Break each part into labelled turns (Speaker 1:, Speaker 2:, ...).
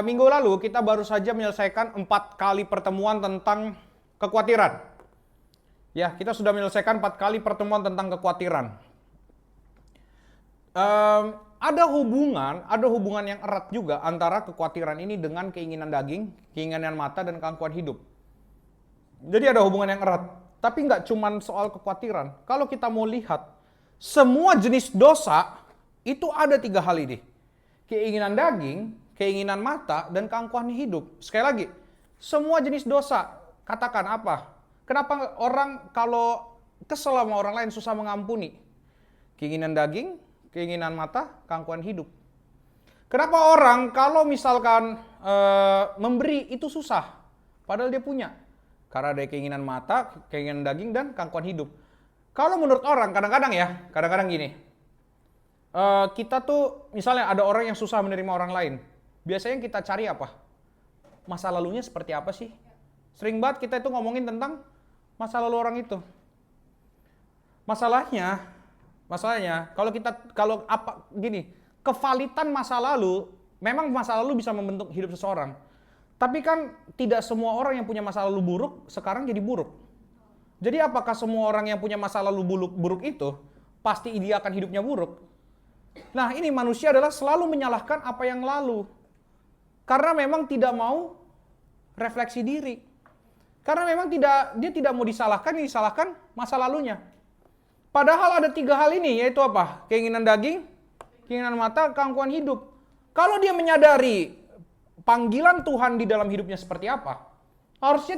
Speaker 1: Minggu lalu kita baru saja menyelesaikan 4 kali pertemuan tentang kekhawatiran. Ya, kita sudah menyelesaikan 4 kali pertemuan tentang kekhawatiran. Ada hubungan yang erat juga antara kekhawatiran ini dengan keinginan daging, keinginan mata, dan keangkuhan hidup. Jadi ada hubungan yang erat. Tapi nggak cuma soal kekhawatiran. Kalau kita mau lihat, semua jenis dosa itu ada 3 hal ini. Keinginan daging, keinginan mata, dan keangkuhan hidup. Sekali lagi, semua jenis dosa. Katakan apa? Kenapa orang kalau kesel sama orang lain susah mengampuni? Keinginan daging, keinginan mata, keangkuhan hidup. Kenapa orang kalau misalkan memberi itu susah? Padahal dia punya. Karena ada keinginan mata, keinginan daging, dan keangkuhan hidup. Kalau menurut orang, kadang-kadang gini. Kita tuh, misalnya ada orang yang susah menerima orang lain. Biasanya yang kita cari apa? Masa lalunya seperti apa sih? Sering banget kita itu ngomongin tentang masa lalu orang itu. Masalahnya, kevalitan masa lalu, memang masa lalu bisa membentuk hidup seseorang. Tapi kan tidak semua orang yang punya masa lalu buruk sekarang jadi buruk. Jadi apakah semua orang yang punya masa lalu buruk itu pasti dia akan hidupnya buruk? Nah, ini manusia adalah selalu menyalahkan apa yang lalu. Karena memang tidak mau refleksi diri. Karena memang dia tidak mau disalahkan masa lalunya. Padahal ada 3 hal ini, yaitu apa? Keinginan daging, keinginan mata, keangkuhan hidup. Kalau dia menyadari panggilan Tuhan di dalam hidupnya seperti apa, harusnya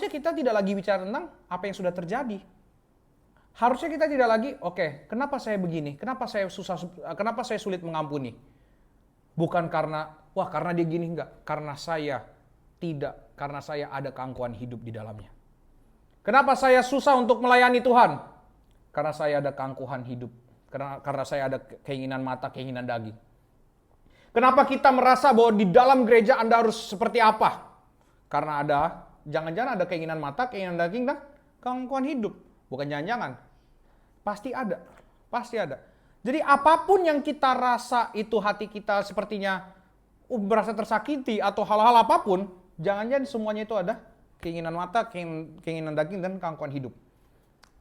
Speaker 1: kita tidak lagi bicara tentang apa yang sudah terjadi. Harusnya kita tidak lagi, kenapa saya begini? Kenapa saya sulit mengampuni? Bukan karena dia gini, enggak. Karena saya ada keangkuhan hidup di dalamnya. Kenapa saya susah untuk melayani Tuhan? Karena saya ada keangkuhan hidup. Karena saya ada keinginan mata, keinginan daging. Kenapa kita merasa bahwa di dalam gereja Anda harus seperti apa? Karena jangan-jangan ada keinginan mata, keinginan daging, dan keangkuhan hidup. Bukan jangan-jangan. Pasti ada. Jadi apapun yang kita rasa itu hati kita sepertinya berasa tersakiti atau hal-hal apapun, jangan-jangan semuanya itu ada keinginan mata, keinginan daging, dan keangkuhan hidup.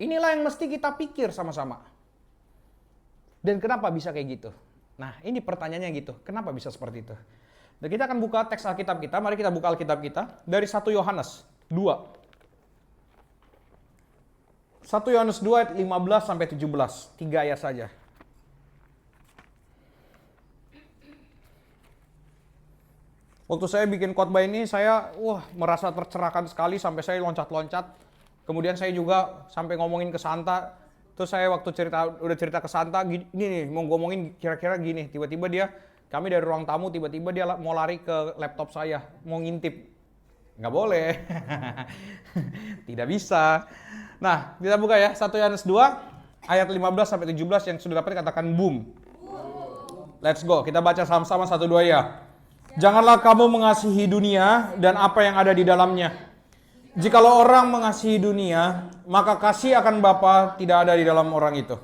Speaker 1: Inilah yang mesti kita pikir sama-sama. Dan kenapa bisa kayak gitu? Nah, ini pertanyaannya gitu. Kenapa bisa seperti itu? Dan kita akan buka teks Alkitab kita. Mari kita buka Alkitab kita dari 1 Yohanes 2. 1 Yohanes 2 ayat 15 sampai 17. 3 ayat saja. Waktu saya bikin khotbah ini, saya merasa tercerahkan sekali sampai saya loncat-loncat. Kemudian saya juga sampai ngomongin ke Santa. Terus saya waktu udah cerita ke Santa, gini nih, mau ngomongin kira-kira gini. Tiba-tiba kami dari ruang tamu, tiba-tiba dia mau lari ke laptop saya, mau ngintip. Nggak boleh. Tidak bisa. Nah, kita buka ya, 1 Yohanes 2, ayat 15 sampai 17 yang sudah dapat katakan boom. Let's go, kita baca sama-sama 1-2 ya. Janganlah kamu mengasihi dunia dan apa yang ada di dalamnya. Jikalau orang mengasihi dunia, maka kasih akan Bapa tidak ada di dalam orang itu.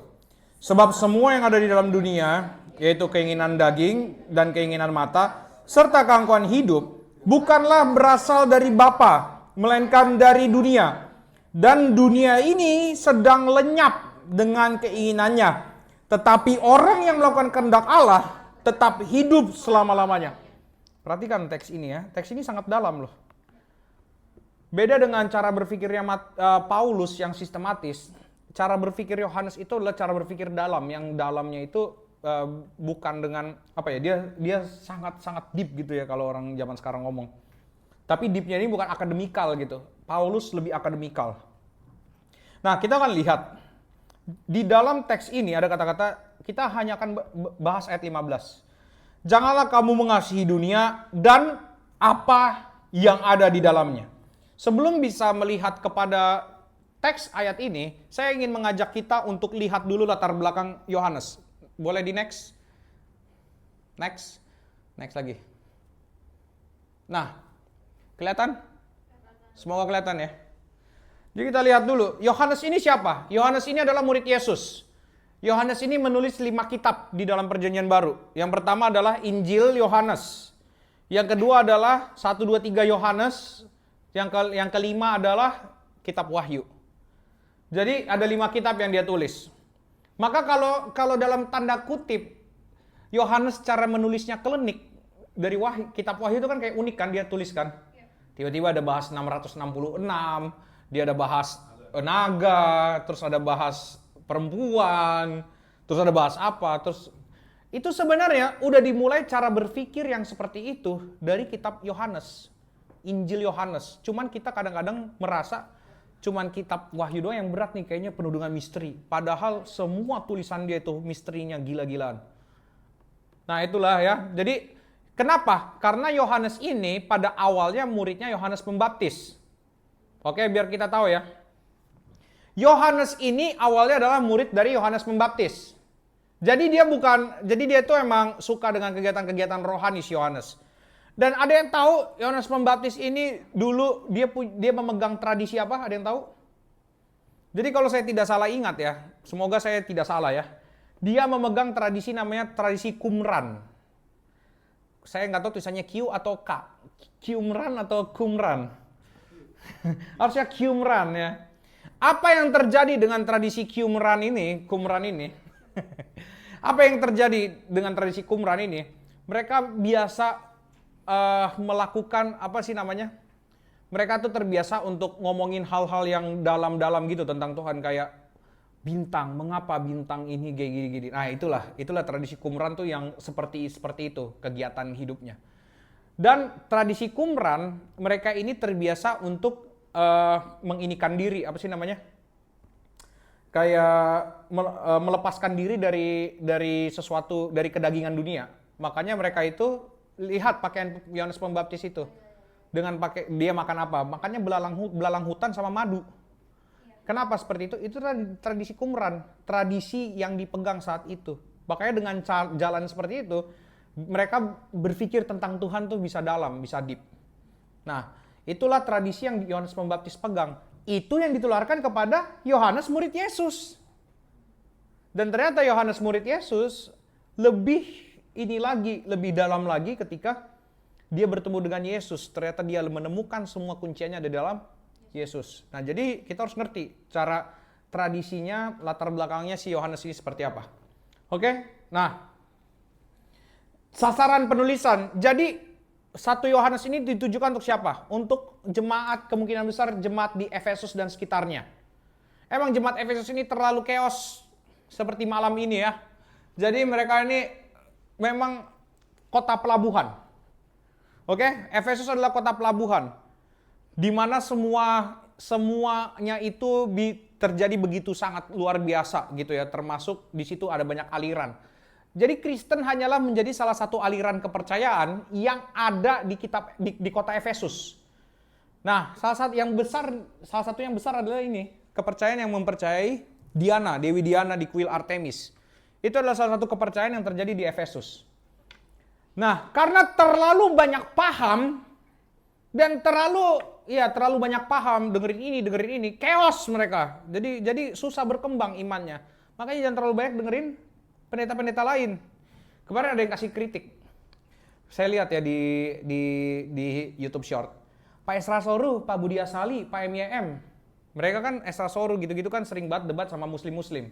Speaker 1: Sebab semua yang ada di dalam dunia, yaitu keinginan daging dan keinginan mata, serta keangkuhan hidup, bukanlah berasal dari Bapa, melainkan dari dunia. Dan dunia ini sedang lenyap dengan keinginannya. Tetapi orang yang melakukan kehendak Allah tetap hidup selama-lamanya. Perhatikan teks ini ya, teks ini sangat dalam loh. Beda dengan cara berpikirnya Paulus yang sistematis, cara berpikir Yohanes itu adalah cara berpikir dalam, yang dalamnya itu bukan dengan dia sangat deep gitu ya kalau orang zaman sekarang ngomong. Tapi deepnya ini bukan akademikal gitu. Paulus lebih akademikal. Nah, kita akan lihat di dalam teks ini ada kata-kata, kita hanya akan bahas ayat 15. Janganlah kamu mengasihi dunia dan apa yang ada di dalamnya. Sebelum bisa melihat kepada teks ayat ini, saya ingin mengajak kita untuk lihat dulu latar belakang Yohanes. Boleh di next? Next lagi. Nah, kelihatan? Semoga kelihatan ya. Jadi kita lihat dulu, Yohanes ini siapa? Yohanes ini adalah murid Yesus. Yohanes ini menulis 5 kitab di dalam Perjanjian Baru. Yang pertama adalah Injil Yohanes. Yang kedua adalah 1, 2, 3 Yohanes. Yang kelima adalah kitab Wahyu. Jadi ada 5 kitab yang dia tulis. Maka kalau dalam tanda kutip Yohanes cara menulisnya klinik dari kitab Wahyu itu kan kayak unik kan dia tuliskan. Tiba-tiba ada bahas 666, dia ada bahas naga, terus ada bahas perempuan, terus ada bahas apa, terus itu sebenarnya udah dimulai cara berpikir yang seperti itu dari kitab Yohanes, Injil Yohanes. Cuman kita kadang-kadang merasa cuman kitab Wahyu doang yang berat nih, kayaknya penuh dengan misteri. Padahal semua tulisan dia itu misterinya gila-gilaan. Nah itulah ya, jadi kenapa? Karena Yohanes ini pada awalnya muridnya Yohanes Pembaptis. Oke, biar kita tahu ya. Yohanes ini awalnya adalah murid dari Yohanes Pembaptis. Jadi dia itu emang suka dengan kegiatan-kegiatan rohani si Yohanes. Dan ada yang tahu Yohanes Pembaptis ini dulu dia memegang tradisi apa? Ada yang tahu? Jadi kalau saya tidak salah ingat ya, semoga saya tidak salah ya. Dia memegang tradisi namanya tradisi Qumran. Saya nggak tahu tulisannya Q atau K. Qumran atau Qumran. Harusnya Qumran ya. Apa yang terjadi dengan tradisi Qumran ini? Apa yang terjadi dengan tradisi Qumran ini? Mereka biasa melakukan apa sih namanya? Mereka tuh terbiasa untuk ngomongin hal-hal yang dalam-dalam gitu tentang Tuhan, kayak bintang, mengapa bintang ini kayak gini-gini. Nah, itulah tradisi Qumran tuh yang seperti itu kegiatan hidupnya. Dan tradisi Qumran, mereka ini terbiasa untuk menginikan diri, apa sih namanya? Kayak melepaskan diri dari sesuatu, dari kedagingan dunia. Makanya mereka itu lihat pakaian Yohanes Pembaptis itu. Dengan dia makan apa? Makannya belalang hutan sama madu. Kenapa seperti itu? Itu tradisi Qumran, tradisi yang dipegang saat itu. Makanya dengan jalan seperti itu, mereka berpikir tentang Tuhan tuh bisa dalam, bisa deep. Nah, itulah tradisi yang Yohanes Pembaptis pegang. Itu yang ditularkan kepada Yohanes murid Yesus. Dan ternyata Yohanes murid Yesus lebih dalam lagi ketika dia bertemu dengan Yesus. Ternyata dia menemukan semua kuncinya ada dalam Yesus. Nah, jadi kita harus ngerti cara tradisinya, latar belakangnya si Yohanes ini seperti apa. Oke? Nah, sasaran penulisan. Jadi 1 Yohanes ini ditujukan untuk siapa? Untuk jemaat, kemungkinan besar jemaat di Efesus dan sekitarnya. Emang jemaat Efesus ini terlalu chaos seperti malam ini ya. Jadi mereka ini memang kota pelabuhan. Oke? Efesus adalah kota pelabuhan. Di mana semuanya itu terjadi begitu sangat luar biasa gitu ya. Termasuk di situ ada banyak aliran. Jadi Kristen hanyalah menjadi salah satu aliran kepercayaan yang ada di kota Efesus. Nah, salah satu yang besar adalah ini, kepercayaan yang mempercayai Diana, Dewi Diana di kuil Artemis. Itu adalah salah satu kepercayaan yang terjadi di Efesus. Nah, karena terlalu banyak paham dan terlalu banyak paham, dengerin ini, chaos mereka. Jadi susah berkembang imannya. Makanya jangan terlalu banyak dengerin pendeta-pendeta lain. Kemarin ada yang kasih kritik. Saya lihat ya di YouTube Short. Pak Esra Soru, Pak Budi Asali, Pak MYM. Mereka kan Esra Soru gitu-gitu kan sering banget debat sama muslim-muslim.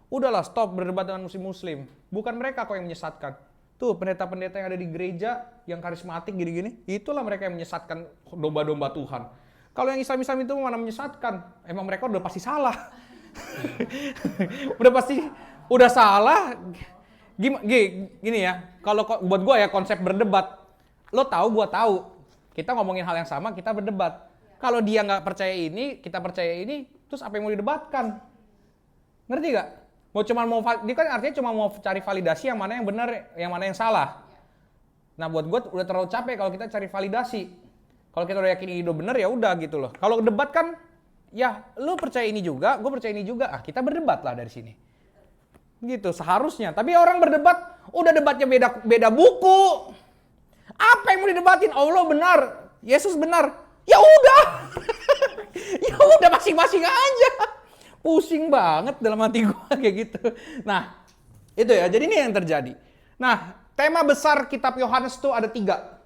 Speaker 1: Udahlah, stop berdebat dengan muslim-muslim. Bukan mereka kok yang menyesatkan. Tuh pendeta-pendeta yang ada di gereja yang karismatik gini-gini, itulah mereka yang menyesatkan domba-domba Tuhan. Kalau yang Islam-Islam itu mana menyesatkan? Emang mereka udah pasti salah. udah salah. Gini ya, kalau buat gue ya konsep berdebat, lo tahu, gue tahu, kita ngomongin hal yang sama, kita berdebat. Kalau dia nggak percaya ini, kita percaya ini, terus apa yang mau didebatkan? Ngerti gak? Dia kan artinya cuma mau cari validasi yang mana yang benar, yang mana yang salah. Nah buat gue udah terlalu capek kalau kita cari validasi. Kalau kita udah yakin ini udah benar ya udah gitu loh. Kalau debat kan, ya lo percaya ini juga, gue percaya ini juga, kita berdebat lah dari sini. Gitu seharusnya. Tapi orang berdebat, udah debatnya beda buku. Apa yang mau didebatin? Allah benar, Yesus benar. Ya udah. Ya udah masing-masing aja. Pusing banget dalam hati gue kayak gitu. Nah, itu ya. Jadi ini yang terjadi. Nah, tema besar kitab Yohanes tuh ada 3.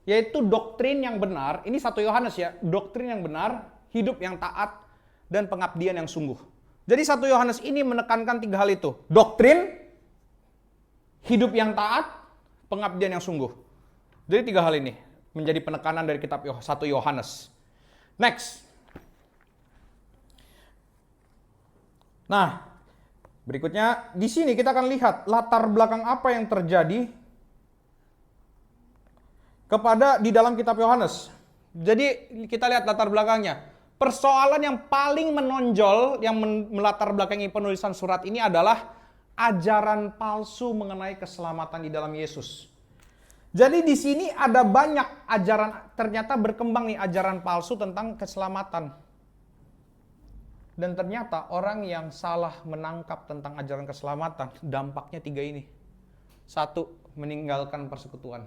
Speaker 1: yaitu doktrin yang benar. Ini 1 Yohanes ya, doktrin yang benar, hidup yang taat, dan pengabdian yang sungguh. Jadi 1 Yohanes ini menekankan 3 hal itu. Doktrin, hidup yang taat, pengabdian yang sungguh. Jadi 3 hal ini menjadi penekanan dari kitab 1 Yohanes. Next. Nah, berikutnya di sini kita akan lihat latar belakang apa yang terjadi kepada di dalam kitab Yohanes. Jadi kita lihat latar belakangnya. Persoalan yang paling menonjol yang melatar belakangi penulisan surat ini adalah ajaran palsu mengenai keselamatan di dalam Yesus. Jadi di sini ada banyak ajaran, ternyata berkembang nih ajaran palsu tentang keselamatan. Dan ternyata orang yang salah menangkap tentang ajaran keselamatan, dampaknya 3 ini. 1, meninggalkan persekutuan.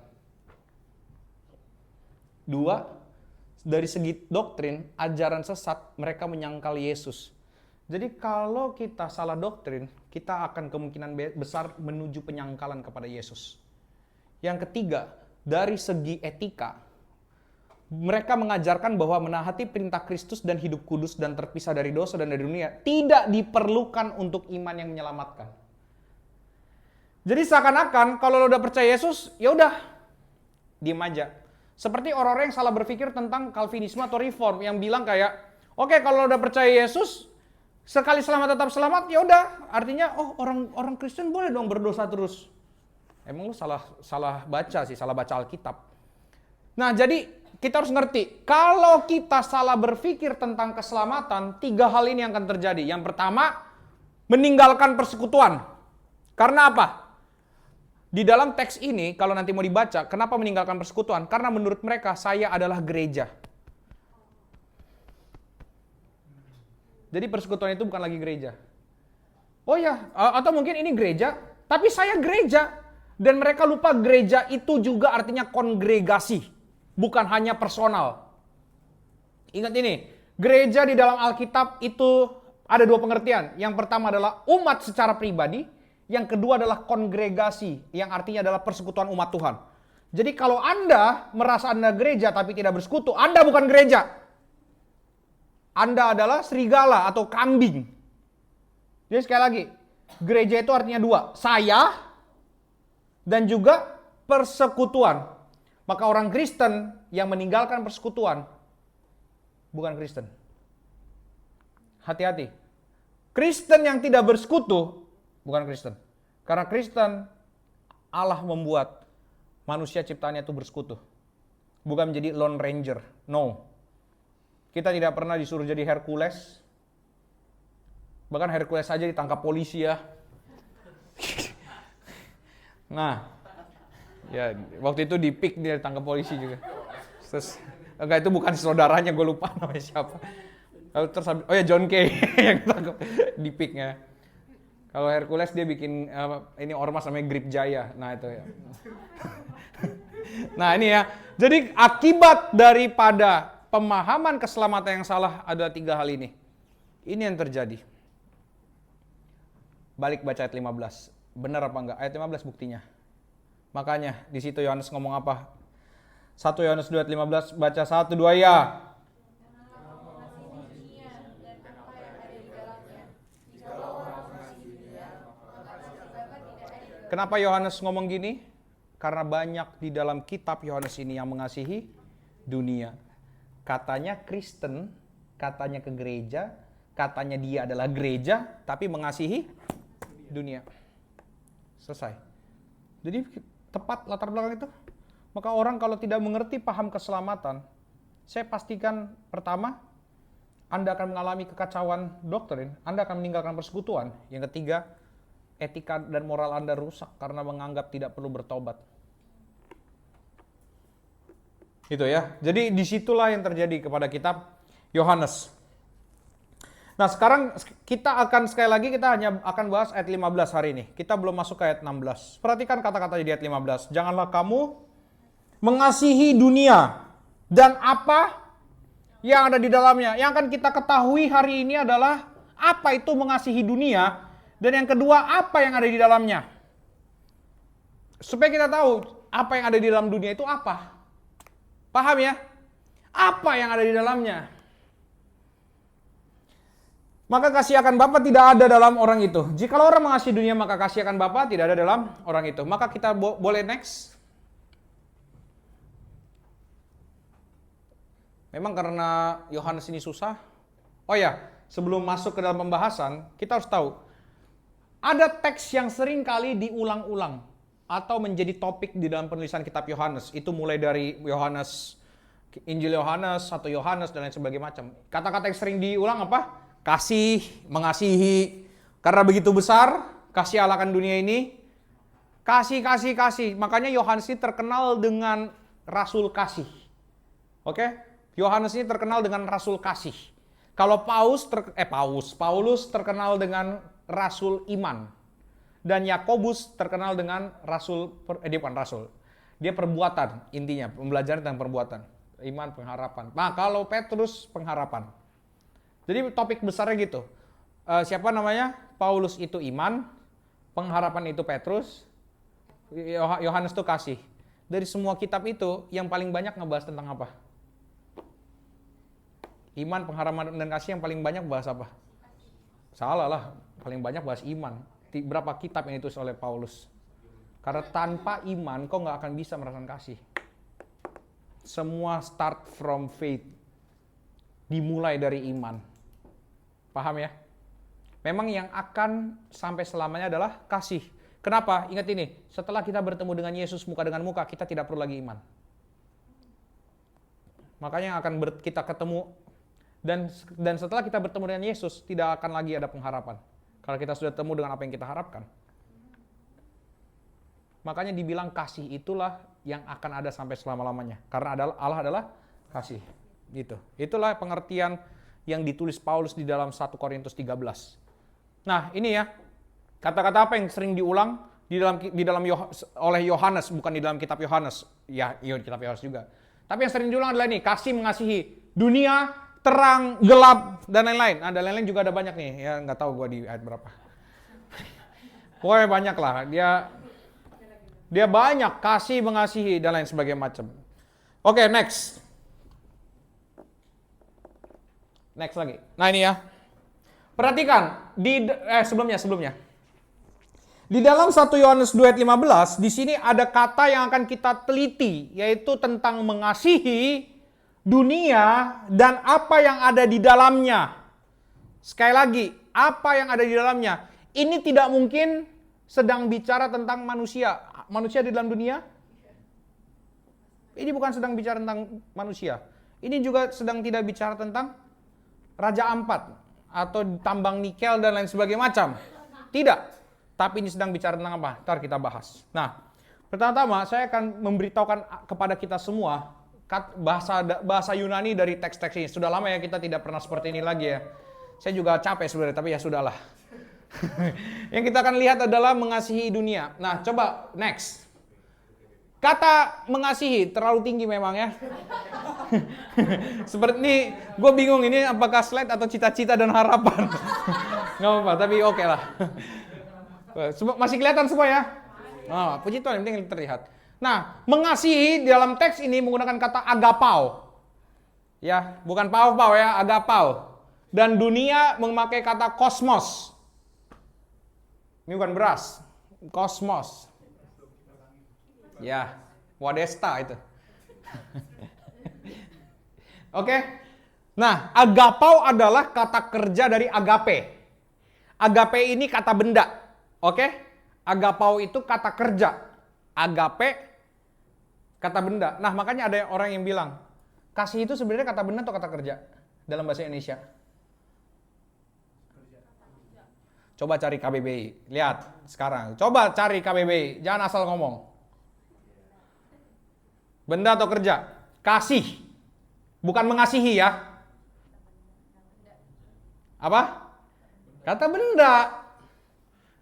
Speaker 1: 2, dari segi doktrin, ajaran sesat, mereka menyangkal Yesus. Jadi kalau kita salah doktrin, kita akan kemungkinan besar menuju penyangkalan kepada Yesus. Yang ketiga, dari segi etika, mereka mengajarkan bahwa menaati perintah Kristus dan hidup kudus dan terpisah dari dosa dan dari dunia tidak diperlukan untuk iman yang menyelamatkan. Jadi seakan-akan kalau lo udah percaya Yesus, ya udah, diem aja. Seperti orang-orang yang salah berpikir tentang Calvinisme atau Reform yang bilang kayak, oke, kalau udah percaya Yesus, sekali selamat tetap selamat, ya udah. Artinya, oh orang Kristen boleh dong berdosa terus. Emang lu salah baca sih, salah baca Alkitab. Nah, jadi kita harus ngerti, kalau kita salah berpikir tentang keselamatan, 3 hal ini yang akan terjadi. Yang pertama, meninggalkan persekutuan. Karena apa? Di dalam teks ini, kalau nanti mau dibaca, kenapa meninggalkan persekutuan? Karena menurut mereka, saya adalah gereja. Jadi persekutuan itu bukan lagi gereja. Oh ya, atau mungkin ini gereja, tapi saya gereja. Dan mereka lupa gereja itu juga artinya kongregasi, bukan hanya personal. Ingat ini, gereja di dalam Alkitab itu ada 2 pengertian. Yang pertama adalah umat secara pribadi. Yang kedua adalah kongregasi, yang artinya adalah persekutuan umat Tuhan. Jadi kalau Anda merasa Anda gereja tapi tidak bersekutu, Anda bukan gereja. Anda adalah serigala atau kambing. Jadi sekali lagi, gereja itu artinya 2. Saya dan juga persekutuan. Maka orang Kristen yang meninggalkan persekutuan bukan Kristen. Hati-hati. Kristen yang tidak bersekutu bukan Kristen. Karena Kristen, Allah membuat manusia ciptaannya itu bersekutu. Bukan menjadi lone ranger. No. Kita tidak pernah disuruh jadi Hercules. Bahkan Hercules saja ditangkap polisi ya. Nah, ya waktu itu di PIK dia ditangkap polisi juga. Terus, enggak, itu bukan saudaranya, gue lupa namanya siapa. Terus, oh ya John Kay yang ditangkap di PIK-nya. Kalau Hercules dia bikin ini ormas namanya Grip Jaya. Nah itu ya. Nah ini ya. Jadi akibat daripada pemahaman keselamatan yang salah ada 3 hal ini. Ini yang terjadi. Balik baca ayat 15. Benar apa enggak? Ayat 15 buktinya. Makanya di situ Yohanes ngomong apa? 1 Yohanes 2 ayat 15 baca 1 2 ya. Kenapa Yohanes ngomong gini? Karena banyak di dalam kitab Yohanes ini yang mengasihi dunia. Katanya Kristen, katanya ke gereja, katanya dia adalah gereja, tapi mengasihi dunia. Selesai. Jadi tepat latar belakang itu. Maka orang kalau tidak mengerti paham keselamatan, saya pastikan pertama, Anda akan mengalami kekacauan doktrin, Anda akan meninggalkan persekutuan. Yang ketiga, etika dan moral Anda rusak karena menganggap tidak perlu bertobat. Itu ya. Jadi disitulah yang terjadi kepada kitab Yohanes. Nah sekarang kita akan sekali lagi kita hanya akan bahas ayat 15 hari ini. Kita belum masuk ke ayat 16. Perhatikan kata-kata di ayat 15. Janganlah kamu mengasihi dunia dan apa yang ada di dalamnya. Yang akan kita ketahui hari ini adalah apa itu mengasihi dunia. Dan yang kedua, apa yang ada di dalamnya. Supaya kita tahu apa yang ada di dalam dunia itu apa. Paham ya? Apa yang ada di dalamnya? Maka kasih akan Bapa tidak ada dalam orang itu. Jikalau orang mengasihi dunia, maka kasih akan Bapa tidak ada dalam orang itu. Maka kita boleh next. Memang karena Yohanes ini susah. Oh ya, sebelum masuk ke dalam pembahasan, kita harus tahu. Ada teks yang sering kali diulang-ulang atau menjadi topik di dalam penulisan kitab Yohanes. Itu mulai dari Yohanes, Injil Yohanes, atau Yohanes, dan lain sebagainya macam. Kata-kata yang sering diulang apa? Kasih, mengasihi. Karena begitu besar kasih Allah akan dunia ini. Kasih, kasih, kasih. Makanya Yohanes ini terkenal dengan rasul kasih. Oke? Yohanes ini terkenal dengan rasul kasih. Kalau Paulus terkenal dengan rasul iman. Dan Yakobus terkenal dengan dia bukan rasul. Dia perbuatan intinya, pembelajaran tentang perbuatan. Iman, pengharapan. Nah, kalau Petrus pengharapan. Jadi topik besarnya gitu. Siapa namanya? Paulus itu iman, pengharapan itu Petrus, Yohanes itu kasih. Dari semua kitab itu yang paling banyak ngebahas tentang apa? Iman, pengharapan, dan kasih. Yang paling banyak bahas apa? Salah lah, paling banyak bahas iman. Berapa kitab yang ditulis oleh Paulus? Karena tanpa iman kau nggak akan bisa merasakan kasih. Semua start from faith. Dimulai dari iman. Paham ya? Memang yang akan sampai selamanya adalah kasih. Kenapa? Ingat ini, setelah kita bertemu dengan Yesus muka dengan muka, kita tidak perlu lagi iman. Makanya yang akan kita ketemu, dan setelah kita bertemu dengan Yesus, tidak akan lagi ada pengharapan. Kalau kita sudah ketemu dengan apa yang kita harapkan. Makanya dibilang kasih itulah yang akan ada sampai selama-lamanya. Karena Allah adalah kasih. Gitu. Itulah pengertian yang ditulis Paulus di dalam 1 Korintus 13. Nah, ini ya. Kata-kata apa yang sering diulang oleh Yohanes, bukan di dalam kitab Yohanes. Ya, iya kitab Yohanes juga. Tapi yang sering diulang adalah ini, kasih mengasihi dunia, terang, gelap, dan lain-lain. Nah, dan lain-lain juga ada banyak nih. Ya, nggak tahu gue di ayat berapa. Pokoknya banyak lah. Dia banyak, kasih, mengasihi, dan lain sebagainya macam. Oke, next. Next lagi. Nah ini ya. Perhatikan sebelumnya. Di dalam 1 Yohanes 2 ayat 15 di sini ada kata yang akan kita teliti, yaitu tentang mengasihi dunia dan apa yang ada di dalamnya. Sekali lagi, apa yang ada di dalamnya? Ini tidak mungkin sedang bicara tentang manusia. Manusia di dalam dunia? Ini bukan sedang bicara tentang manusia. Ini juga sedang tidak bicara tentang Raja Ampat atau tambang nikel dan lain sebagainya macam. Tidak. Tapi ini sedang bicara tentang apa? Ntar kita bahas. Nah, pertama-tama saya akan memberitahukan kepada kita semua bahasa Yunani dari teks-teks ini. Sudah lama ya kita tidak pernah seperti ini lagi ya. Saya juga capek sebenarnya, tapi ya sudahlah. Yang kita akan lihat adalah mengasihi dunia. Nah, coba next. Kata mengasihi terlalu tinggi memang ya. Seperti ini, gue bingung ini apakah slide atau cita-cita dan harapan. Nggak apa-apa, tapi oke lah. Masih kelihatan semua ya? Oh, puji Tuhan, yang penting terlihat. Nah, mengasihi dalam teks ini menggunakan kata agapau. Ya, bukan pau-pau ya, agapau. Dan dunia memakai kata kosmos. Ini bukan beras, kosmos. Ya, wadesta itu. Oke. Nah, agapau adalah kata kerja dari agape. Agape ini kata benda. Oke? Agapau itu kata kerja. Agape kata benda. Nah, makanya ada orang yang bilang, kasih itu sebenarnya kata benda atau kata kerja dalam bahasa Indonesia? Coba cari KBBI. Lihat sekarang. Coba cari KBBI. Jangan asal ngomong. Benda atau kerja? Kasih. Bukan mengasihi ya. Apa? Kata benda.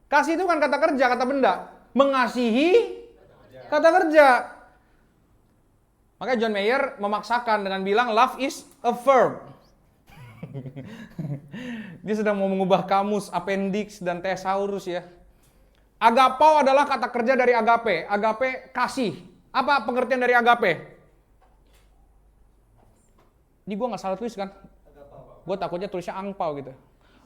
Speaker 1: Kasih itu kan kata kerja, kata benda. Mengasihi kata kerja. Makanya John Mayer memaksakan dengan bilang love is a verb. Dia sedang mau mengubah kamus, appendix, dan thesaurus ya. Agapau adalah kata kerja dari agape. Agape kasih. Apa pengertian dari agape? Ini gue nggak salah tulis kan? Gue takutnya tulisnya angpau gitu.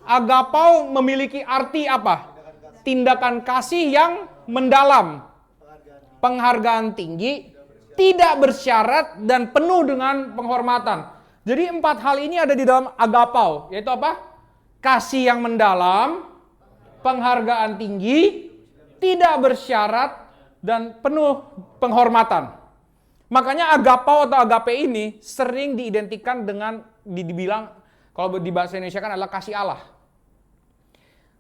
Speaker 1: Agapau memiliki arti apa? Tindakan kasih yang mendalam, penghargaan tinggi, tidak bersyarat, dan penuh dengan penghormatan. Jadi 4 hal ini ada di dalam agapau, yaitu apa? Kasih yang mendalam, penghargaan tinggi, tidak bersyarat, dan penuh penghormatan. Makanya agapau atau agape ini sering diidentikan dengan dibilang, kalau di bahasa Indonesia kan adalah kasih Allah.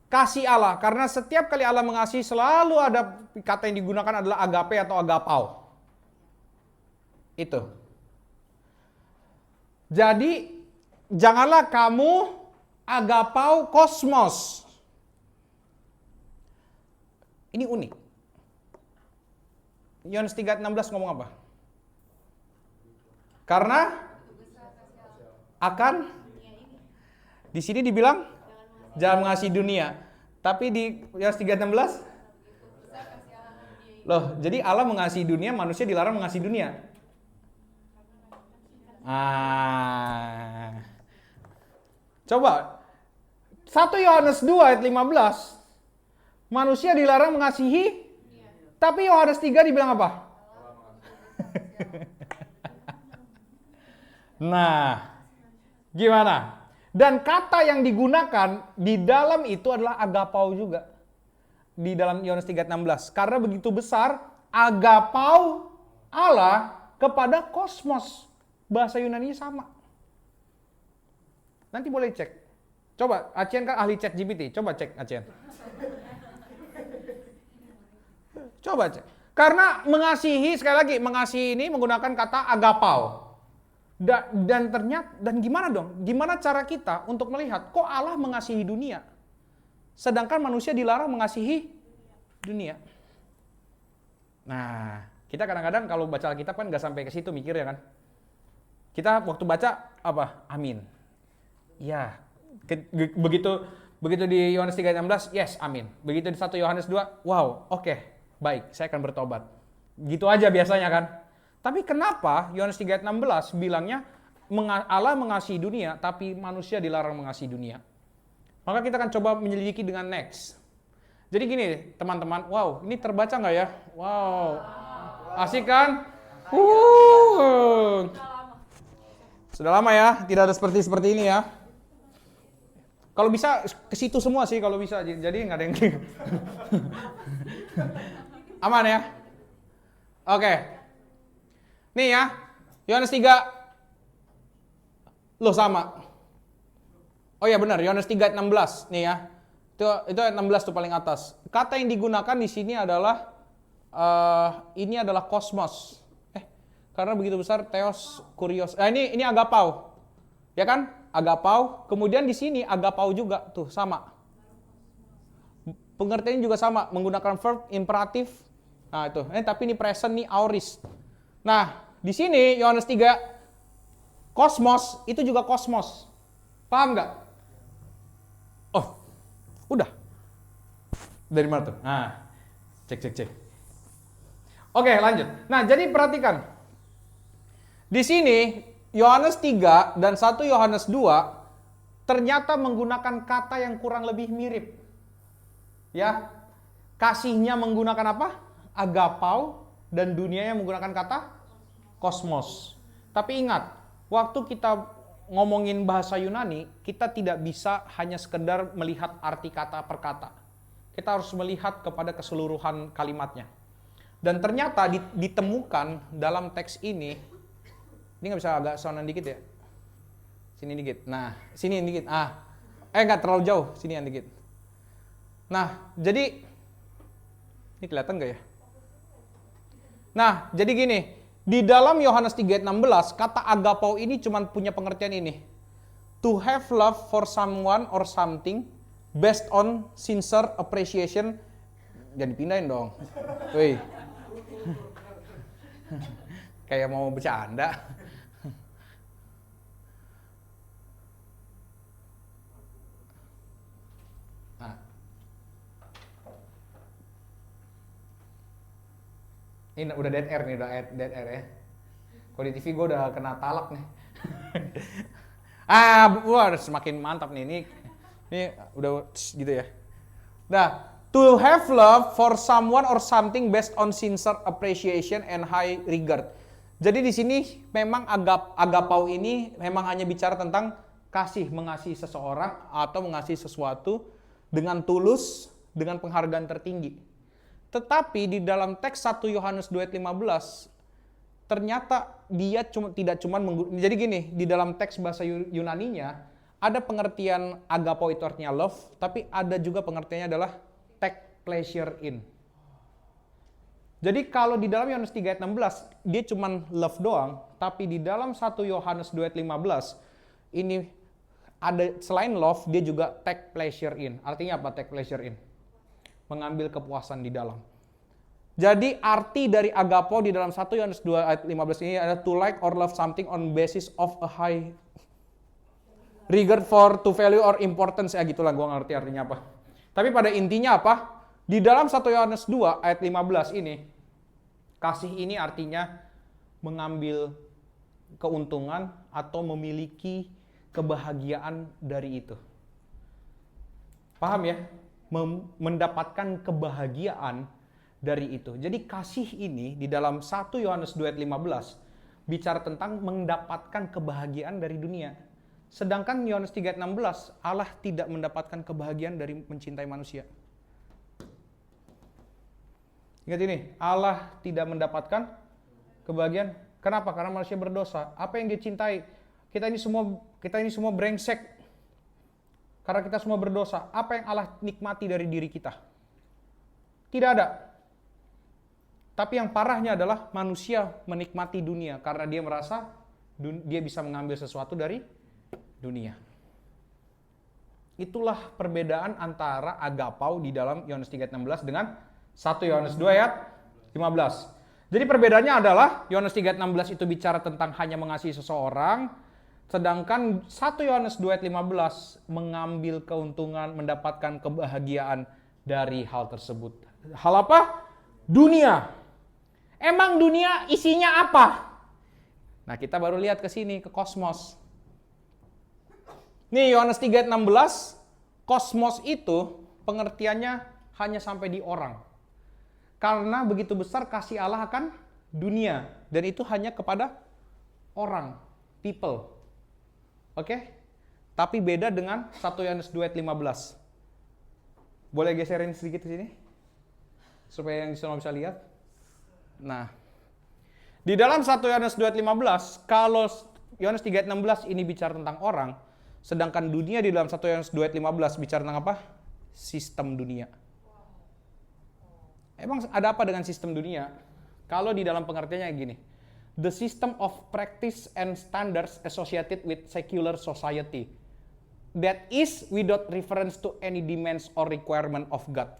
Speaker 1: Kasih Allah, karena setiap kali Allah mengasihi selalu ada kata yang digunakan adalah agape atau agapau. Itu. Jadi, janganlah kamu agapau kosmos. Ini unik. Yohanes 3:16 ngomong apa? Karena akan di sini dibilang jangan mengasihi dunia. Tapi di Yohanes 3:16 loh, jadi Allah mengasihi dunia, manusia dilarang mengasihi dunia. Coba 1 Yohanes 2 ayat 15. Manusia dilarang mengasihi, tapi Yohanes 3 dibilang apa? Nah, gimana? Dan kata yang digunakan di dalam itu adalah agapau juga. Di dalam Yohanes 3:16. Karena begitu besar agapau Allah kepada kosmos. Bahasa Yunani sama. Nanti boleh cek. Coba, Acien kan ahli cek GPT. Coba cek, Acien. Coba cek. Karena mengasihi, sekali lagi, mengasihi ini menggunakan kata agapau. Dan ternyata, dan gimana dong? Gimana cara kita untuk melihat kok Allah mengasihi dunia, sedangkan manusia dilarang mengasihi dunia? Nah, kita kadang-kadang kalau baca Alkitab kan nggak sampai ke situ mikirnya kan. Kita waktu baca apa? Amin. Ya, begitu di Yohanes 3:16, yes, amin. Begitu di 1 Yohanes 2, wow, oke, baik, saya akan bertobat. Gitu aja biasanya kan. Tapi kenapa Yohanes 3:16 bilangnya Allah mengasihi dunia, tapi manusia dilarang mengasihi dunia? Maka kita akan coba menyelidiki dengan next. Jadi gini teman-teman, wow, ini terbaca nggak ya? Wow, asik kan? Sudah lama ya, tidak ada seperti ini ya. Kalau bisa ke situ semua sih kalau bisa, jadi nggak ada yang aman ya? Oke. Nih ya, Yohanes 3, loh sama. Oh ya benar, Yohanes 3:16 nih ya. Itu ayat 16 tuh paling atas. Kata yang digunakan di sini adalah ini adalah kosmos. Karena begitu besar theos kurios. Ini agapau. Ya kan? Agapau. Kemudian di sini agapau juga tuh sama. Pengertiannya juga sama, menggunakan verb imperatif. Nah, itu. Tapi ini present nih aorist. Nah, di sini Yohanes 3 kosmos itu juga kosmos. Paham nggak? Oh, udah. Dari mana tuh? Nah, cek. Oke, lanjut. Nah, jadi perhatikan. Di sini Yohanes 3 dan 1 Yohanes 2 ternyata menggunakan kata yang kurang lebih mirip. Ya. Kasihnya menggunakan apa? Agapau, dan dunianya menggunakan kata kosmos. Tapi ingat, waktu kita ngomongin bahasa Yunani, kita tidak bisa hanya sekedar melihat arti kata per kata. Kita harus melihat kepada keseluruhan kalimatnya. Dan ternyata ditemukan dalam teks ini nggak bisa agak soundan dikit ya? Sini dikit. Nah, sini dikit. Nggak terlalu jauh, sini yang dikit. Nah, jadi ini kelihatan nggak ya? Nah, jadi gini, di dalam Yohanes 3:16, kata agapau ini cuma punya pengertian ini. To have love for someone or something based on sincere appreciation. Jangan dipindahin dong. Woi. Kayak mau bercanda. Ini udah dead air nih, udah dead air ya. Kalau di TV gue udah kena talak nih. Wah, semakin mantap nih. Ini udah gitu ya. Nah, to have love for someone or something based on sincere appreciation and high regard. Jadi di sini memang agapau ini memang hanya bicara tentang mengasihi seseorang atau mengasihi sesuatu dengan tulus, dengan penghargaan tertinggi. Tetapi di dalam teks 1 Yohanes 2 ayat 15, ternyata dia tidak cuma jadi gini, di dalam teks bahasa Yunaninya ada pengertian agapau itu artinya love, tapi ada juga pengertiannya adalah take pleasure in. Jadi kalau di dalam Yohanes 3 ayat 16 dia cuma love doang, tapi di dalam 1 Yohanes 2 ayat 15 ini ada selain love dia juga take pleasure in. Artinya apa take pleasure in? Mengambil kepuasan di dalam. Jadi arti dari agapo di dalam 1 Yohanes 2 ayat 15 ini adalah to like or love something on basis of a high regard for, to value or importance. Ya gitulah, gue ngerti artinya apa. Tapi pada intinya apa? Di dalam 1 Yohanes 2 ayat 15 ini, kasih ini artinya mengambil keuntungan atau memiliki kebahagiaan dari itu. Paham ya? Mendapatkan kebahagiaan dari itu. Jadi kasih ini di dalam 1 Yohanes 2 ayat 15 bicara tentang mendapatkan kebahagiaan dari dunia. Sedangkan Yohanes 3 ayat 16 Allah tidak mendapatkan kebahagiaan dari mencintai manusia. Ingat ini, Allah tidak mendapatkan kebahagiaan. Kenapa? Karena manusia berdosa. Apa yang dia cintai? Kita ini semua brengsek. Karena kita semua berdosa. Apa yang Allah nikmati dari diri kita? Tidak ada. Tapi yang parahnya adalah manusia menikmati dunia karena dia merasa dia bisa mengambil sesuatu dari dunia. Itulah perbedaan antara agapau di dalam Yohanes 3 ayat 16 dengan 1 Yohanes 2 ayat 15. Jadi perbedaannya adalah Yohanes 3 ayat 16 itu bicara tentang hanya mengasihi seseorang, sedangkan 1 Yohanes 2 ayat 15 mengambil keuntungan, mendapatkan kebahagiaan dari hal tersebut. Hal apa? Dunia. Emang dunia isinya apa? Nah, kita baru lihat ke sini, ke kosmos. Nih, Yohanes 3 ayat 16, kosmos itu pengertiannya hanya sampai di orang. Karena begitu besar kasih Allah akan dunia. Dan itu hanya kepada orang, people. Oke? Tapi beda dengan 1 Yohanes 2 ayat 15. Boleh geserin sedikit di sini? Supaya yang semua bisa lihat. Nah, di dalam 1 Yohanes 2 ayat 15, kalau Yohanes 3 ayat 16 ini bicara tentang orang, sedangkan dunia di dalam 1 Yohanes 2 ayat 15 bicara tentang apa? Sistem dunia. Emang ada apa dengan sistem dunia? Kalau di dalam pengertiannya gini, the system of practice and standards associated with secular society that is without reference to any demands or requirement of God.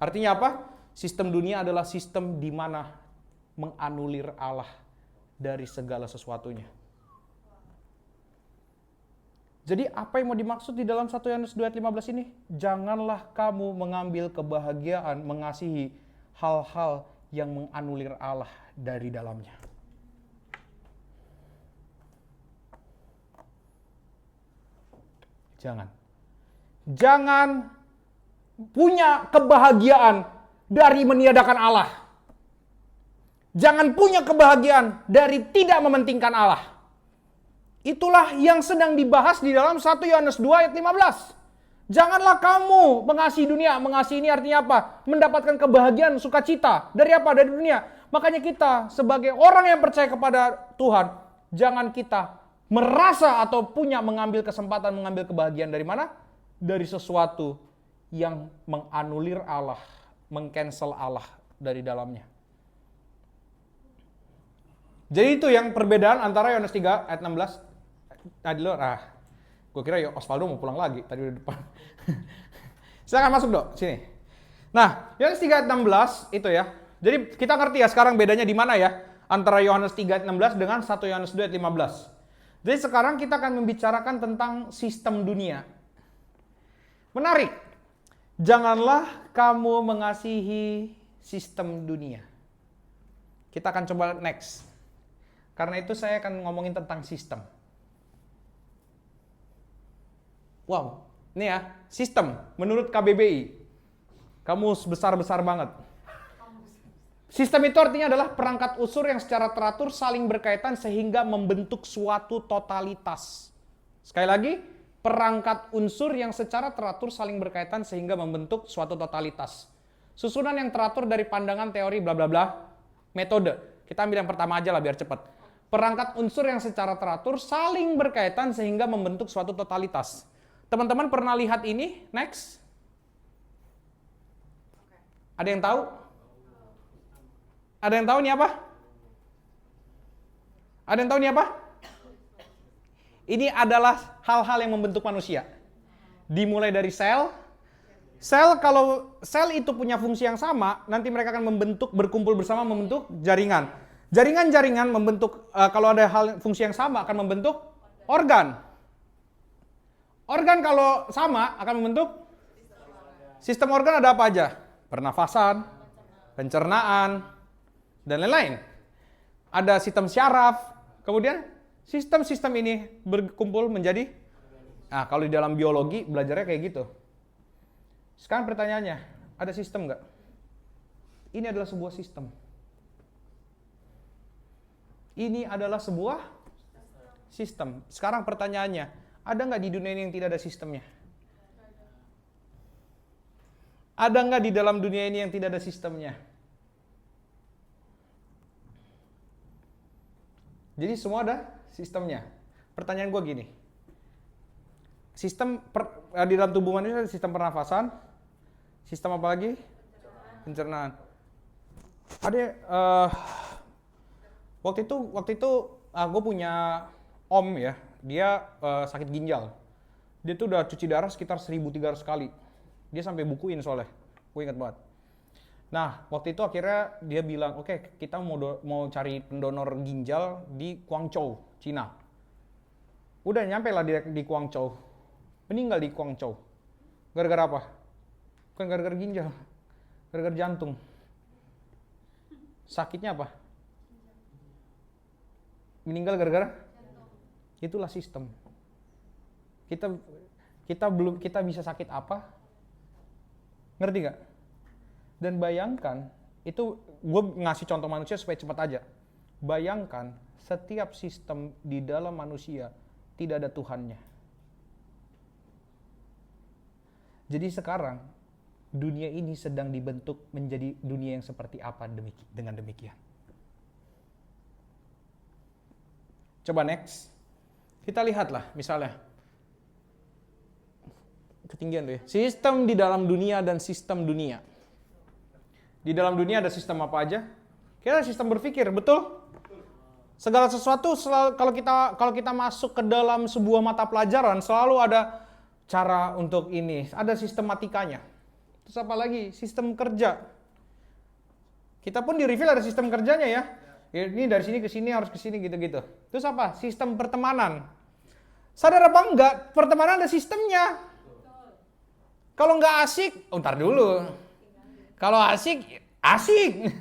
Speaker 1: Artinya apa? Sistem dunia adalah sistem di mana menganulir Allah dari segala sesuatunya. Jadi apa yang mau dimaksud di dalam 1 Yohanes 2 ayat 15 ini? Janganlah kamu mengambil kebahagiaan mengasihi hal-hal yang menganulir Allah dari dalamnya. Jangan punya kebahagiaan dari meniadakan Allah. Jangan punya kebahagiaan dari tidak mementingkan Allah. Itulah yang sedang dibahas di dalam 1 Yohanes 2 ayat 15. Janganlah kamu mengasihi dunia. Mengasihi ini artinya apa? Mendapatkan kebahagiaan, sukacita. Dari apa? Dari dunia. Makanya kita sebagai orang yang percaya kepada Tuhan, jangan kita merasa atau mengambil kesempatan, mengambil kebahagiaan dari mana? Dari sesuatu yang menganulir Allah, mengcancel Allah dari dalamnya. Jadi itu yang perbedaan antara Yohanes 3 ayat 16. Gue kira Osvaldo mau pulang lagi tadi di depan. Silakan masuk dok, sini. Nah, Yohanes 3 ayat 16 itu ya. Jadi kita ngerti ya sekarang bedanya di mana ya antara Yohanes 3 ayat 16 dengan 1 Yohanes 2 ayat 15. Jadi sekarang kita akan membicarakan tentang sistem dunia. Menarik. Janganlah kamu mengasihi sistem dunia. Kita akan coba next. Karena itu saya akan ngomongin tentang sistem. Wow, ini ya, sistem menurut KBBI. Kamus besar-besar banget. Sistem itu artinya adalah perangkat unsur yang secara teratur saling berkaitan sehingga membentuk suatu totalitas. Sekali lagi, perangkat unsur yang secara teratur saling berkaitan sehingga membentuk suatu totalitas. Susunan yang teratur dari pandangan teori bla bla bla, metode. Kita ambil yang pertama aja lah biar cepat. Perangkat unsur yang secara teratur saling berkaitan sehingga membentuk suatu totalitas. Teman-teman pernah lihat ini? Next. Ada yang tahu? Ada yang tahu ini apa? Ada yang tahu ini apa? Ini adalah hal-hal yang membentuk manusia. Dimulai dari sel. Kalau sel itu punya fungsi yang sama, nanti mereka akan berkumpul bersama membentuk jaringan. Jaringan-jaringan membentuk, kalau ada fungsi yang sama akan membentuk organ. Organ kalau sama akan membentuk sistem organ ada apa aja? Pernafasan, pencernaan, dan lain-lain. Ada sistem syaraf, kemudian sistem-sistem ini berkumpul menjadi, kalau di dalam biologi belajarnya kayak gitu. Sekarang pertanyaannya, ada sistem nggak? Ini adalah sebuah sistem. Ini adalah sebuah sistem. Sekarang pertanyaannya, ada nggak di dunia ini yang tidak ada sistemnya? Ada nggak di dalam dunia ini yang tidak ada sistemnya? Jadi semua ada sistemnya. Pertanyaan gue gini, di dalam tubuh manusia ada sistem pernafasan, sistem apa lagi? Pencernaan. Ada waktu itu gue punya om ya, dia sakit ginjal. Dia tuh udah cuci darah sekitar 1.300 kali. Dia sampai bukuin soalnya, gue ingat banget. Nah, waktu itu akhirnya dia bilang, oke, kita mau cari pendonor ginjal di Guangzhou, Cina. Udah nyampe lah di Guangzhou. Meninggal di Guangzhou. Gara-gara apa? Bukan gara-gara ginjal. Gara-gara jantung. Sakitnya apa? Meninggal gara-gara? Itulah sistem. Kita bisa sakit apa? Ngerti gak? Dan bayangkan, itu gue ngasih contoh manusia supaya cepat aja. Bayangkan setiap sistem di dalam manusia tidak ada Tuhannya. Jadi sekarang dunia ini sedang dibentuk menjadi dunia yang seperti apa dengan demikian. Coba next. Kita lihatlah misalnya. Ketinggian tuh ya. Sistem di dalam dunia dan sistem dunia. Di dalam dunia ada sistem apa aja? Kita sistem berpikir, betul? Segala sesuatu kalau kita masuk ke dalam sebuah mata pelajaran selalu ada cara untuk ini, ada sistematikanya. Terus apa lagi? Sistem kerja. Kita pun di reveal ada sistem kerjanya ya. Ini dari sini ke sini harus ke sini gitu-gitu. Terus apa? Sistem pertemanan. Sadar apa enggak? Pertemanan ada sistemnya. Kalau nggak asik, ntar dulu. Kalau asik, asik.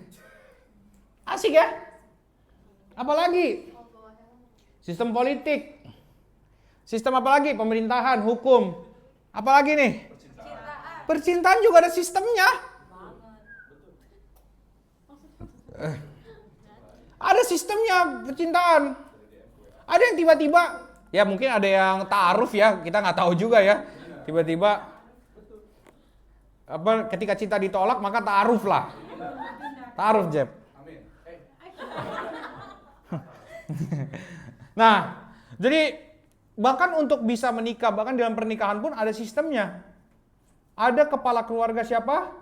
Speaker 1: Asik ya? Apalagi? Sistem politik. Sistem apa lagi? Pemerintahan, hukum. Apalagi nih? Percintaan juga ada sistemnya. Ada sistemnya percintaan. Ada yang tiba-tiba, ya mungkin ada yang ta'aruf ya, kita nggak tahu juga ya. Tiba-tiba ketika cinta ditolak maka ta'aruf lah. Ta'aruf, Jeb. Nah, jadi bahkan untuk bisa menikah, bahkan dalam pernikahan pun ada sistemnya. Ada kepala keluarga siapa?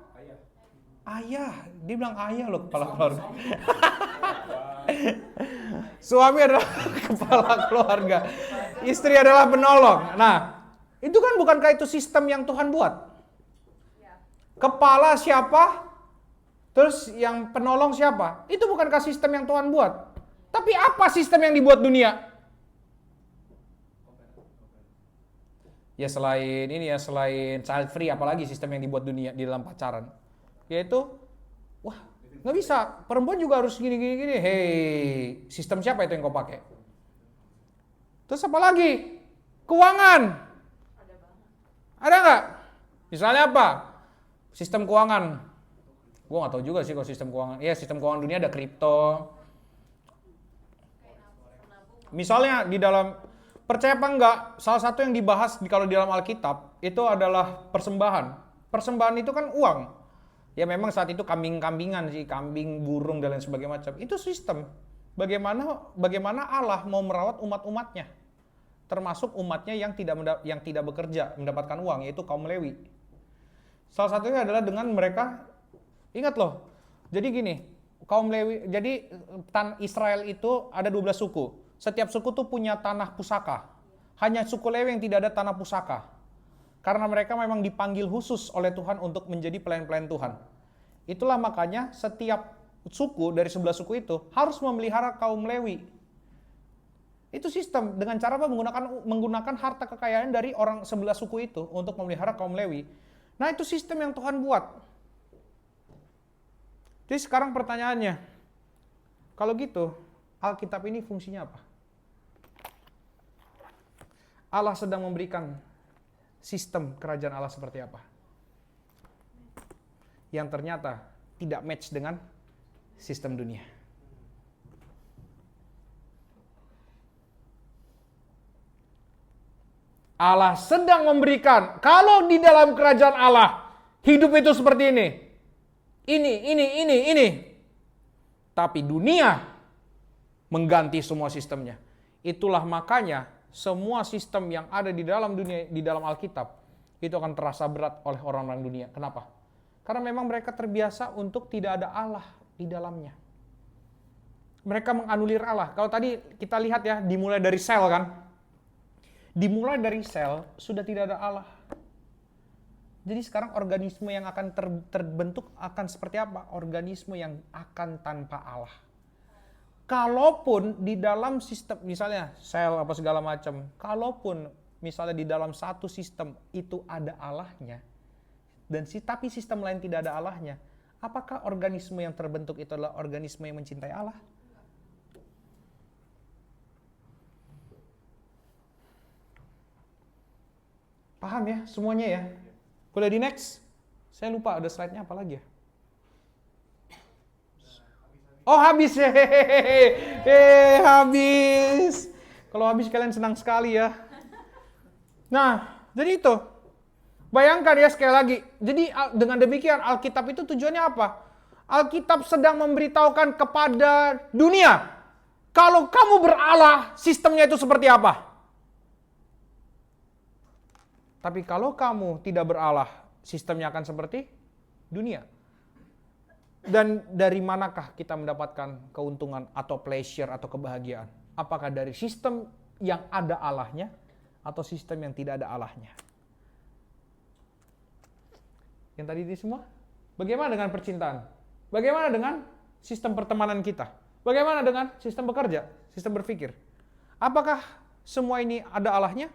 Speaker 1: Ayah. Dia bilang ayah loh kepala keluarga. Suami adalah kepala keluarga. Istri adalah penolong. Nah, itu kan bukankah itu sistem yang Tuhan buat? Kepala siapa? Terus yang penolong siapa? Itu bukankah sistem yang Tuhan buat? Tapi apa sistem yang dibuat dunia? Ya selain child free, apalagi sistem yang dibuat dunia di dalam pacaran? Yaitu, nggak bisa. Perempuan juga harus gini. Hei, sistem siapa itu yang kau pakai? Terus apa lagi? Keuangan. nggak? Misalnya apa? Sistem keuangan. Gue nggak tahu juga sih kalau sistem keuangan. Iya, sistem keuangan dunia ada kripto. Misalnya di dalam, percaya apa enggak, salah satu yang dibahas kalau di dalam Alkitab itu adalah persembahan. Persembahan itu kan uang. Ya memang saat itu kambing-kambingan sih, kambing, burung dan lain sebagainya macam. Itu sistem. Bagaimana Allah mau merawat umat-umatnya, termasuk umatnya yang tidak bekerja mendapatkan uang, yaitu kaum Lewi. Salah satunya adalah dengan mereka, ingat loh. Jadi gini, kaum Lewi, jadi Israel itu ada 12 suku. Setiap suku tuh punya tanah pusaka. Hanya suku Lewi yang tidak ada tanah pusaka. Karena mereka memang dipanggil khusus oleh Tuhan untuk menjadi pelayan-pelayan Tuhan. Itulah makanya setiap suku dari 11 suku itu harus memelihara kaum Lewi. Itu sistem dengan cara apa? Menggunakan harta kekayaan dari orang 11 suku itu untuk memelihara kaum Lewi. Nah, itu sistem yang Tuhan buat. Jadi sekarang pertanyaannya, kalau gitu Alkitab ini fungsinya apa? Allah sedang memberikan sistem kerajaan Allah seperti apa? Yang ternyata tidak match dengan sistem dunia. Allah sedang memberikan, kalau di dalam kerajaan Allah, hidup itu seperti ini. Ini. Tapi dunia mengganti semua sistemnya. Itulah makanya semua sistem yang ada di dalam dunia, di dalam Alkitab, itu akan terasa berat oleh orang-orang dunia. Kenapa? Karena memang mereka terbiasa untuk tidak ada Allah di dalamnya. Mereka menganulir Allah. Kalau tadi kita lihat ya, dimulai dari sel kan. Dimulai dari sel, sudah tidak ada Allah. Jadi sekarang organisme yang akan terbentuk akan seperti apa? Organisme yang akan tanpa Allah. Kalaupun di dalam sistem, misalnya sel apa segala macam, kalaupun misalnya di dalam satu sistem itu ada Allahnya, tapi sistem lain tidak ada Allahnya, apakah organisme yang terbentuk itu adalah organisme yang mencintai Allah? Paham ya semuanya ya? Boleh di next? Saya lupa ada slide-nya apa lagi ya? Oh habis ya, habis. Kalau habis kalian senang sekali ya. Nah, jadi itu. Bayangkan ya sekali lagi. Jadi dengan demikian Alkitab itu tujuannya apa? Alkitab sedang memberitahukan kepada dunia, kalau kamu beralah, sistemnya itu seperti apa? Tapi kalau kamu tidak beralah, sistemnya akan seperti dunia. Dan dari manakah kita mendapatkan keuntungan atau pleasure atau kebahagiaan? Apakah dari sistem yang ada Allahnya atau sistem yang tidak ada Allahnya? Yang tadi itu semua? Bagaimana dengan percintaan? Bagaimana dengan sistem pertemanan kita? Bagaimana dengan sistem bekerja, sistem berpikir? Apakah semua ini ada Allahnya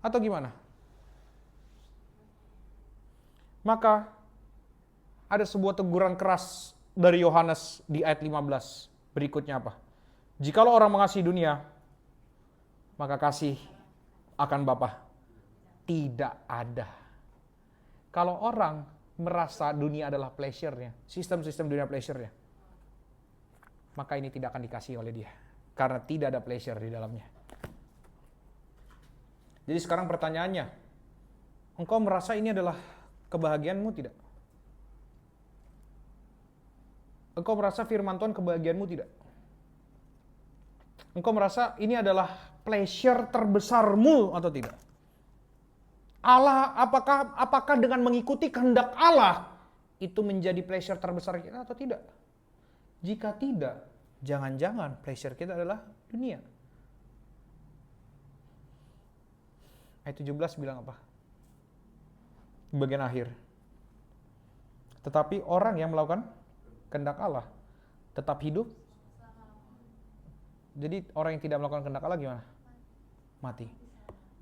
Speaker 1: atau gimana? Maka ada sebuah teguran keras dari Yohanes di ayat 15. Berikutnya apa? Jikalau orang mengasihi dunia, maka kasih akan Bapa tidak ada. Kalau orang merasa dunia adalah pleasure-nya, sistem-sistem dunia pleasure-nya, maka ini tidak akan dikasih oleh dia. Karena tidak ada pleasure di dalamnya. Jadi sekarang pertanyaannya, engkau merasa ini adalah kebahagiaanmu tidak? Engkau merasa firman Tuhan kebahagiaanmu tidak? Engkau merasa ini adalah pleasure terbesarmu atau tidak? Allah, apakah dengan mengikuti kehendak Allah itu menjadi pleasure terbesar kita atau tidak? Jika tidak, jangan-jangan pleasure kita adalah dunia. Ayat 17 bilang apa? Di bagian akhir. Tetapi orang yang melakukan kehendak Allah tetap hidup. Jadi orang yang tidak melakukan kehendak Allah gimana? Mati.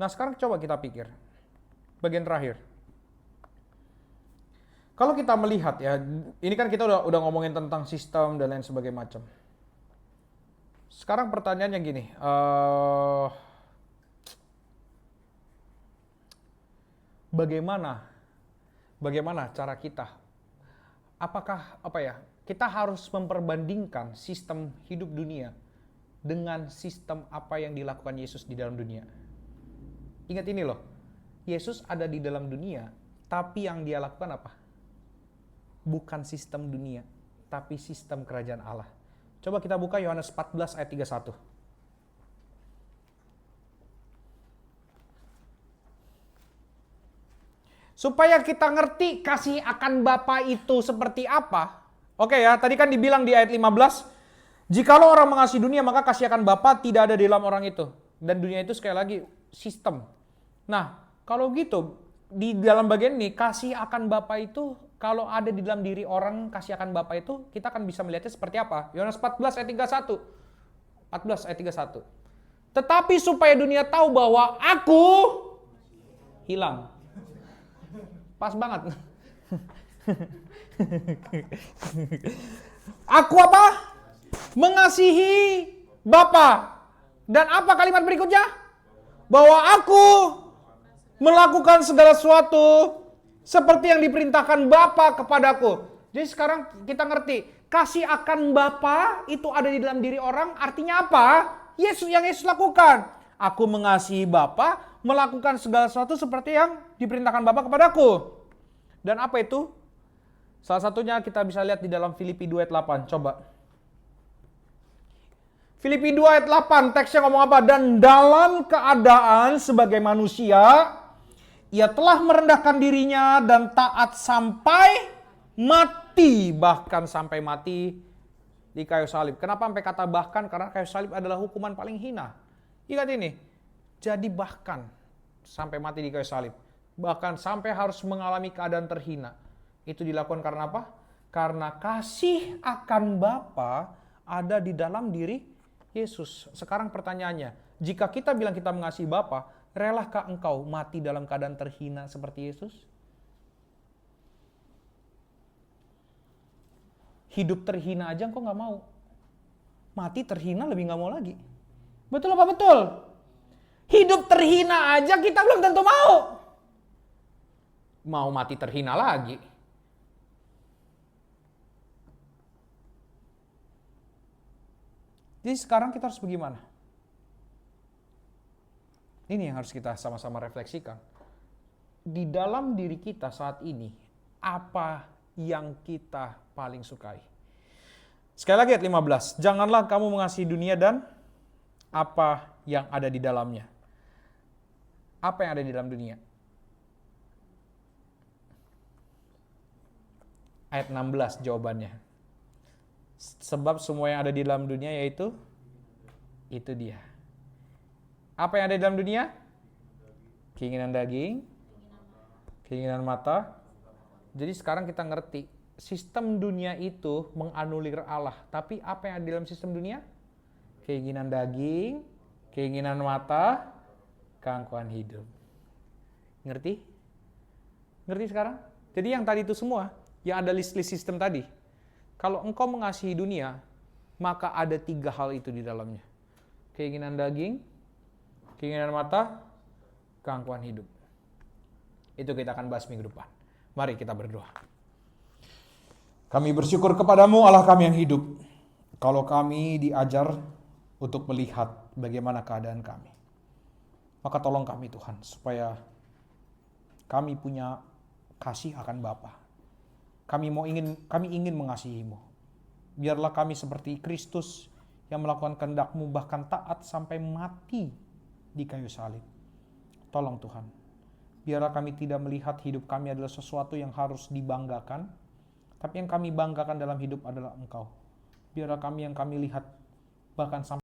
Speaker 1: Nah sekarang coba kita pikir. Bagian terakhir. Kalau kita melihat ya, ini kan kita udah ngomongin tentang sistem dan lain sebagainya macam. Sekarang pertanyaannya gini. Bagaimana cara kita? Apakah kita harus memperbandingkan sistem hidup dunia dengan sistem apa yang dilakukan Yesus di dalam dunia. Ingat ini loh, Yesus ada di dalam dunia, tapi yang dia lakukan apa? Bukan sistem dunia, tapi sistem kerajaan Allah. Coba kita buka Yohanes 14 ayat 31. Supaya kita ngerti kasih akan Bapa itu seperti apa. Oke ya, tadi kan dibilang di ayat 15, jikalau orang mengasihi dunia, maka kasih akan Bapa tidak ada di dalam orang itu. Dan dunia itu sekali lagi sistem. Nah, kalau gitu, di dalam bagian ini, kasih akan Bapa itu, kalau ada di dalam diri orang, kasih akan Bapa itu, kita akan bisa melihatnya seperti apa? Yohanes 14 ayat 31. 14 ayat 31. Tetapi supaya dunia tahu bahwa aku hilang. Pas banget. Aku apa? Mengasihi Bapa. Dan apa kalimat berikutnya? Bahwa aku melakukan segala sesuatu seperti yang diperintahkan Bapa kepadaku. Jadi sekarang kita ngerti, kasih akan Bapa itu ada di dalam diri orang, artinya apa? Yang Yesus lakukan. Aku mengasihi Bapa, melakukan segala sesuatu seperti yang diperintahkan Bapa kepadaku. Dan apa itu? Salah satunya kita bisa lihat di dalam Filipi 2 ayat 8. Coba. Filipi 2 ayat 8, teksnya ngomong apa? Dan dalam keadaan sebagai manusia, ia telah merendahkan dirinya dan taat sampai mati. Bahkan sampai mati di kayu salib. Kenapa sampai kata bahkan? Karena kayu salib adalah hukuman paling hina. Ingat ini. Jadi bahkan sampai mati di kayu salib. Bahkan sampai harus mengalami keadaan terhina. Itu dilakukan karena apa? Karena kasih akan Bapa ada di dalam diri Yesus. Sekarang pertanyaannya, jika kita bilang kita mengasihi Bapa, relakah engkau mati dalam keadaan terhina seperti Yesus? Hidup terhina aja engkau gak mau. Mati terhina lebih gak mau lagi. Betul apa betul? Hidup terhina aja kita belum tentu mau. Mau mati terhina lagi. Jadi sekarang kita harus bagaimana? Ini yang harus kita sama-sama refleksikan. Di dalam diri kita saat ini, apa yang kita paling sukai? Sekali lagi ayat 15. Janganlah kamu mengasihi dunia dan apa yang ada di dalamnya. Apa yang ada di dalam dunia? Ayat 16 jawabannya. Sebab semua yang ada di dalam dunia yaitu itu dia. Apa yang ada di dalam dunia? Keinginan daging, keinginan mata. Jadi sekarang kita ngerti, sistem dunia itu menganulir Allah. Tapi apa yang ada di dalam sistem dunia? Keinginan daging, keinginan mata, keangkuhan hidup. Ngerti? Ngerti sekarang? Jadi yang tadi itu semua, yang ada list-list sistem tadi. Kalau engkau mengasihi dunia, maka ada 3 hal itu di dalamnya. Keinginan daging, keinginan mata, keangkuhan hidup. Itu kita akan bahas minggu depan. Mari kita berdoa. Kami bersyukur kepadamu Allah kami yang hidup. Kalau kami diajar untuk melihat bagaimana keadaan kami, maka tolong kami Tuhan, supaya kami punya kasih akan Bapa. Kami ingin mengasihimu. Biarlah kami seperti Kristus yang melakukan kehendak-Mu bahkan taat sampai mati di kayu salib. Tolong Tuhan, biarlah kami tidak melihat hidup kami adalah sesuatu yang harus dibanggakan, tapi yang kami banggakan dalam hidup adalah Engkau. Biarlah kami lihat bahkan sampai